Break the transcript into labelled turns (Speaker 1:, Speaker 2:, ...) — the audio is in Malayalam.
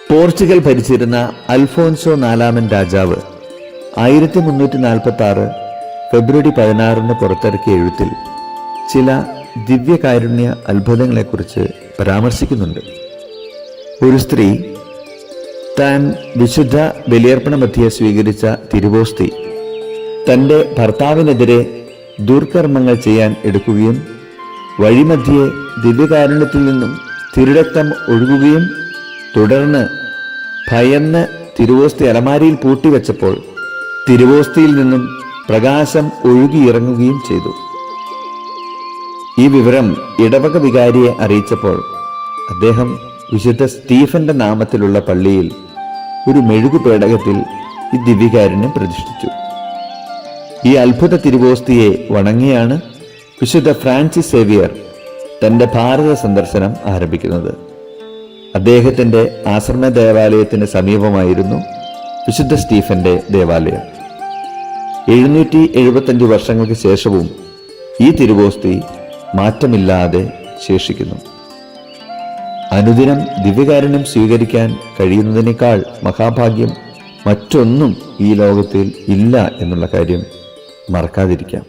Speaker 1: പോർച്ചുഗൽ ഭരിച്ചിരുന്ന അൽഫോൻസോ നാലാമൻ രാജാവ് 1346 ഫെബ്രുവരി 16 പുറത്തിറക്കിയ എഴുത്തിൽ ചില ദിവ്യകാരുണ്യ അത്ഭുതങ്ങളെക്കുറിച്ച് പരാമർശിക്കുന്നുണ്ട്. ഒരു സ്ത്രീ താൻ വിശുദ്ധ ബലിയർപ്പണ മധ്യേ സ്വീകരിച്ച തിരുവോസ്തി തൻ്റെ ഭർത്താവിനെതിരെ ദുർകർമ്മങ്ങൾ ചെയ്യാൻ എടുക്കുകയും വഴിമധ്യേ ദിവ്യകാരുണ്യത്തിൽ നിന്നും തിരുരക്തം ഒഴുകുകയും തുടർന്ന് ഭയന്ന് തിരുവോസ്തി അലമാരിയിൽ പൂട്ടിവെച്ചപ്പോൾ തിരുവോസ്തിയിൽ നിന്നും പ്രകാശം ഒഴുകിയിറങ്ങുകയും ചെയ്തു. ഈ വിവരം ഇടവക വികാരിയെ അറിയിച്ചപ്പോൾ അദ്ദേഹം വിശുദ്ധ സ്റ്റീഫന്റെ നാമത്തിലുള്ള പള്ളിയിൽ ഒരു മെഴുകു പേടകത്തിൽ ഈ ദിവ്യകാരുണ്യം പ്രതിഷ്ഠിച്ചു. ഈ അത്ഭുത തിരുവോസ്തിയെ വണങ്ങിയാണ് വിശുദ്ധ ഫ്രാൻസിസ് സേവിയർ തന്റെ ഭാരത സന്ദർശനം ആരംഭിക്കുന്നത്. അദ്ദേഹത്തിന്റെ ആശ്രമ ദേവാലയത്തിന് സമീപമായിരുന്നു വിശുദ്ധ സ്റ്റീഫന്റെ ദേവാലയം. 775 വർഷങ്ങൾക്ക് ശേഷവും ഈ തിരുവോസ്തി മാറ്റമില്ലാതെ ശേഷിക്കുന്നു. അനുദിനം ദിവ്യകാരുണ്യം സ്വീകരിക്കാൻ കഴിയുന്നതിനേക്കാൾ മഹാഭാഗ്യം മറ്റൊന്നും ഈ ലോകത്തിൽ ഇല്ല എന്നുള്ള കാര്യം മറക്കാതിരിക്കാം.